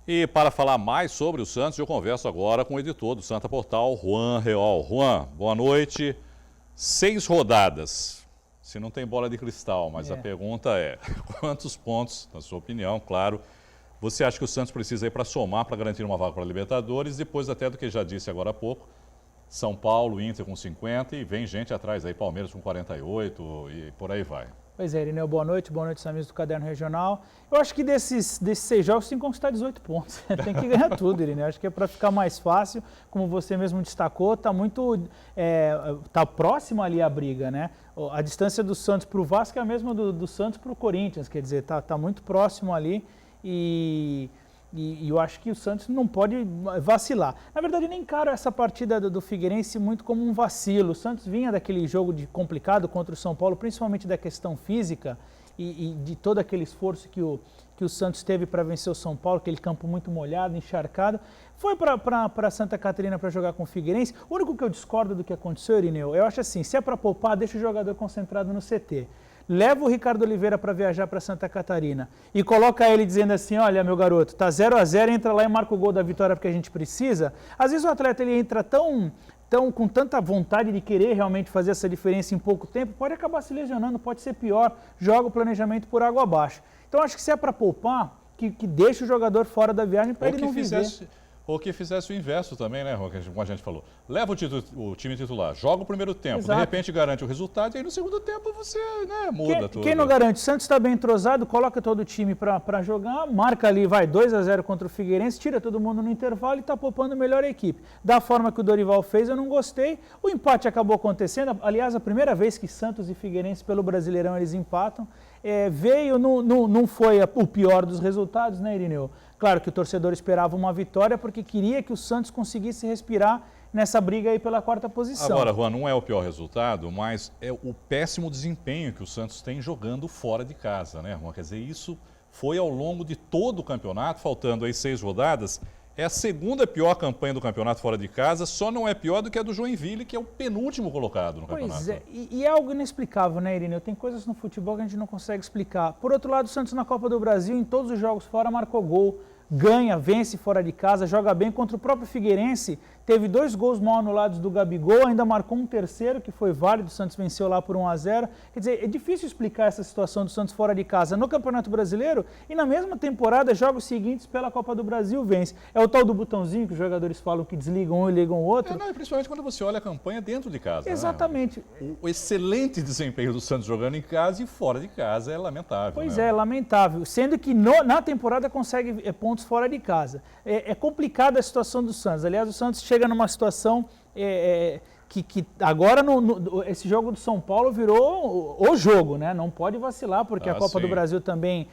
E para falar mais sobre o Santos, eu converso agora com o editor do Santa Portal, Juan Reol. Juan, boa noite. 6 rodadas. Se não tem bola de cristal, mas a pergunta é, quantos pontos, na sua opinião, claro, você acha que o Santos precisa ir para somar, para garantir uma vaga para a Libertadores, depois até do que já disse agora há pouco, São Paulo, Inter com 50 e vem gente atrás aí, Palmeiras com 48 e por aí vai. Pois é, Irineu, boa noite, amigos do Caderno Regional. Eu acho que desses 6 jogos tem que conquistar 18 pontos. Tem que ganhar tudo, Irineu. Acho que é para ficar mais fácil, como você mesmo destacou, está tá próximo ali a briga, né? A distância do Santos para o Vasco é a mesma do Santos para o Corinthians, quer dizer, tá muito próximo ali e eu acho que o Santos não pode vacilar. Na verdade, nem encaro essa partida do Figueirense muito como um vacilo. O Santos vinha daquele jogo complicado contra o São Paulo, principalmente da questão física e de todo aquele esforço que o Santos teve para vencer o São Paulo, aquele campo muito molhado, encharcado. Foi para Santa Catarina para jogar com o Figueirense. O único que eu discordo do que aconteceu, Irineu, eu acho assim, se é para poupar, deixa o jogador concentrado no CT. Leva o Ricardo Oliveira para viajar para Santa Catarina e coloca ele dizendo assim, olha meu garoto, tá 0-0, entra lá e marca o gol da vitória porque a gente precisa. Às vezes o atleta ele entra com tanta vontade de querer realmente fazer essa diferença em pouco tempo, pode acabar se lesionando, pode ser pior, joga o planejamento por água abaixo. Então acho que se é para poupar, que deixe o jogador fora da viagem para ele não viver. Ou que fizesse o inverso também, né, como a gente falou. Leva o time titular, joga o primeiro tempo, de repente garante o resultado e aí no segundo tempo você muda tudo. Quem não garante? O Santos está bem entrosado, coloca todo o time para jogar, marca ali, vai 2-0 contra o Figueirense, tira todo mundo no intervalo e está poupando melhor a equipe. Da forma que o Dorival fez, eu não gostei. O empate acabou acontecendo, aliás, a primeira vez que Santos e Figueirense pelo Brasileirão eles empatam. Não foi o pior dos resultados, né, Irineu? Claro que o torcedor esperava uma vitória porque queria que o Santos conseguisse respirar nessa briga aí pela 4ª posição. Agora, Juan, não é o pior resultado, mas é o péssimo desempenho que o Santos tem jogando fora de casa, né, Juan? Quer dizer, isso foi ao longo de todo o campeonato, faltando aí 6 rodadas. É a segunda pior campanha do campeonato fora de casa, só não é pior do que a do Joinville, que é o penúltimo colocado no campeonato. Pois é, e é algo inexplicável, né, Irineu? Tem coisas no futebol que a gente não consegue explicar. Por outro lado, o Santos na Copa do Brasil, em todos os jogos fora, marcou gol, ganha, vence fora de casa, joga bem. Contra o próprio Figueirense, teve 2 gols mal anulados do Gabigol, ainda marcou um terceiro, que foi válido, o Santos venceu lá por 1-0. Quer dizer, é difícil explicar essa situação do Santos fora de casa no Campeonato Brasileiro e na mesma temporada, jogos seguintes pela Copa do Brasil vence. É o tal do botãozinho que os jogadores falam que desligam um e ligam o outro. Principalmente quando você olha a campanha dentro de casa. Exatamente. Né? O excelente desempenho do Santos jogando em casa e fora de casa é lamentável. Pois né? é lamentável. Sendo que na temporada consegue pontos fora de casa. É complicada a situação do Santos. Aliás, o Santos chega numa situação que agora esse jogo do São Paulo virou o jogo, né? Não pode vacilar, porque a Copa do Brasil também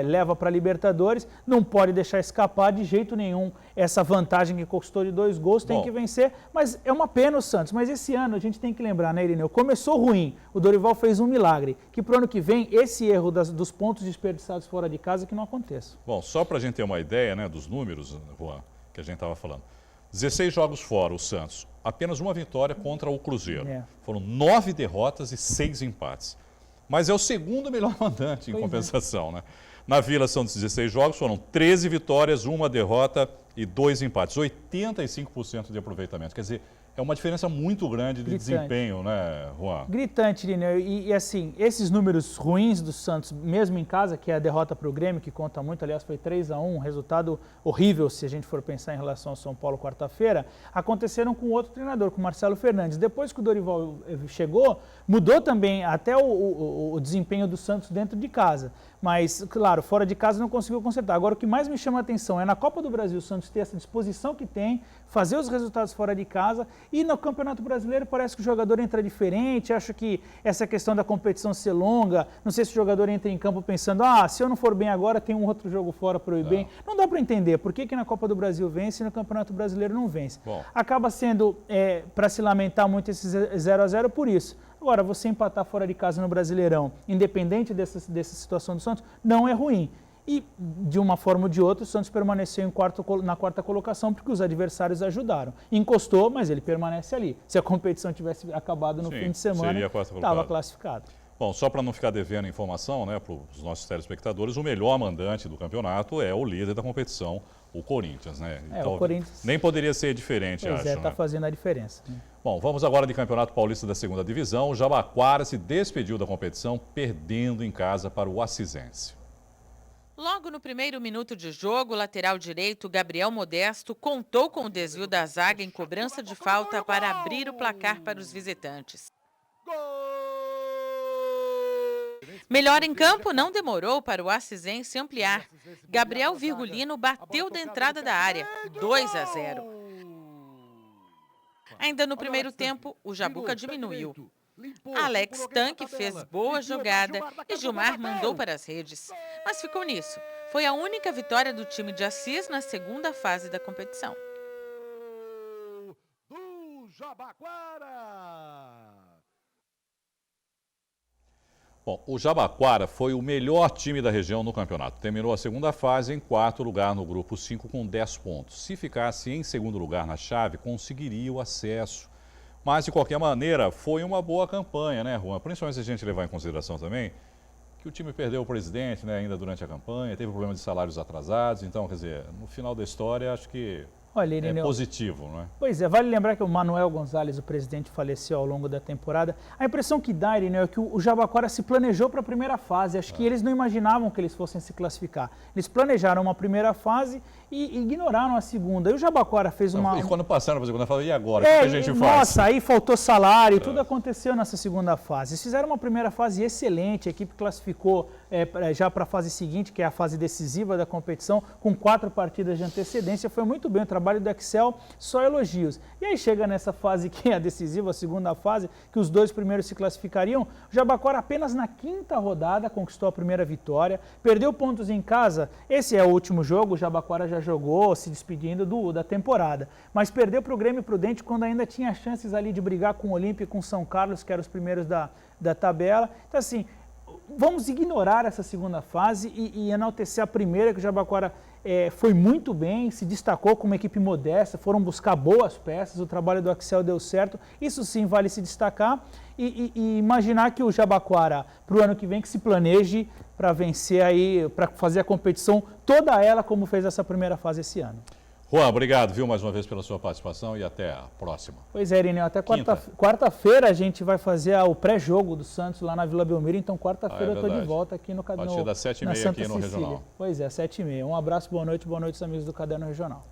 leva para a Libertadores, não pode deixar escapar de jeito nenhum essa vantagem que conquistou de 2 gols, tem que vencer, mas é uma pena o Santos. Mas esse ano a gente tem que lembrar, né, Irineu? Começou ruim, o Dorival fez um milagre, que para o ano que vem esse erro dos pontos desperdiçados fora de casa que não aconteça. Bom, só para a gente ter uma ideia, né, dos números, Juan, que a gente estava falando. 16 jogos fora, o Santos. Apenas uma vitória contra o Cruzeiro. Foram 9 derrotas e 6 empates. Mas é o segundo melhor mandante em compensação, né? Na Vila são 16 jogos, foram 13 vitórias, 1 derrota e 2 empates. 85% de aproveitamento. Quer dizer, é uma diferença muito grande de desempenho, né, Juan? Gritante, Irineu. E assim, esses números ruins do Santos, mesmo em casa, que é a derrota para o Grêmio, que conta muito, aliás, foi 3-1, um resultado horrível se a gente for pensar em relação ao São Paulo quarta-feira, aconteceram com outro treinador, com o Marcelo Fernandes. Depois que o Dorival chegou, mudou também até o desempenho do Santos dentro de casa. Mas, claro, fora de casa não conseguiu consertar. Agora, o que mais me chama a atenção é na Copa do Brasil o Santos ter essa disposição que tem, fazer os resultados fora de casa, e no Campeonato Brasileiro parece que o jogador entra diferente, acho que essa questão da competição ser longa, não sei se o jogador entra em campo pensando, se eu não for bem agora, tem um outro jogo fora para eu ir bem. Não dá para entender por que na Copa do Brasil vence e no Campeonato Brasileiro não vence. Acaba sendo, para se lamentar muito esse 0-0 por isso. Agora, você empatar fora de casa no Brasileirão, independente dessa situação do Santos, não é ruim. E, de uma forma ou de outra, o Santos permaneceu na 4ª colocação porque os adversários ajudaram. Encostou, mas ele permanece ali. Se a competição tivesse acabado no fim de semana, estava classificado. Bom, só para não ficar devendo informação, né, para os nossos telespectadores, o melhor mandante do campeonato é o líder da competição, o Corinthians, né? O Corinthians nem poderia ser diferente, acho. está né? fazendo a diferença. Né? Bom, vamos agora de Campeonato Paulista da Segunda Divisão. O Jabaquara se despediu da competição, perdendo em casa para o Acisense. Logo no primeiro minuto de jogo, o lateral direito Gabriel Modesto contou com o desvio da zaga em cobrança de falta para abrir o placar para os visitantes. Melhor em campo não demorou para o Acisense ampliar. Gabriel Virgulino bateu da entrada da área, 2-0. Ainda no primeiro tempo, o Jabuca diminuiu. Alex Tanque fez boa jogada e Gilmar mandou para as redes. Mas ficou nisso. Foi a única vitória do time de Assis na segunda fase da competição. Bom, o Jabaquara foi o melhor time da região no campeonato. Terminou a segunda fase em 4º lugar no grupo 5 com 10 pontos. Se ficasse em segundo lugar na chave, conseguiria o acesso. Mas, de qualquer maneira, foi uma boa campanha, né, Juan? Principalmente se a gente levar em consideração também que o time perdeu o presidente, né, ainda durante a campanha, teve problema de salários atrasados. Então, quer dizer, no final da história, acho que Olha, Irineu, é positivo, não é? Pois é, vale lembrar que o Manuel Gonzalez, o presidente, faleceu ao longo da temporada. A impressão que dá, Irineu, é que o Jabaquara se planejou para a primeira fase. Acho que eles não imaginavam que eles fossem se classificar. Eles planejaram uma primeira fase e ignoraram a segunda. E o Jabaquara fez uma... E quando passaram para a segunda fase, e agora? O que a gente faz? Nossa, aí faltou salário, tudo aconteceu nessa segunda fase. Eles fizeram uma primeira fase excelente, a equipe classificou já para a fase seguinte, que é a fase decisiva da competição, com 4 partidas de antecedência. Foi muito bem o trabalho do Excel, só elogios. E aí chega nessa fase que é a decisiva, a segunda fase, que os 2 primeiros se classificariam. O Jabaquara apenas na 5ª rodada conquistou a primeira vitória, perdeu pontos em casa. Esse é o último jogo, o Jabaquara já jogou, se despedindo da temporada. Mas perdeu para o Grêmio Prudente quando ainda tinha chances ali de brigar com o Olímpia e com o São Carlos, que eram os primeiros da tabela. Então, assim, vamos ignorar essa segunda fase e enaltecer a primeira, que o Jabaquara foi muito bem, se destacou como uma equipe modesta, foram buscar boas peças, o trabalho do Axel deu certo, isso sim vale se destacar e imaginar que o Jabaquara, para o ano que vem, que se planeje para vencer aí, para fazer a competição toda ela como fez essa primeira fase esse ano. Juan, obrigado, viu, mais uma vez pela sua participação e até a próxima. Pois é, Irineu, até quarta-feira a gente vai fazer o pré-jogo do Santos lá na Vila Belmiro, então quarta-feira eu estou de volta aqui no Caderno. A partir das 7h30 aqui no Regional. Pois é, 7h30. Um abraço, boa noite aos amigos do Caderno Regional.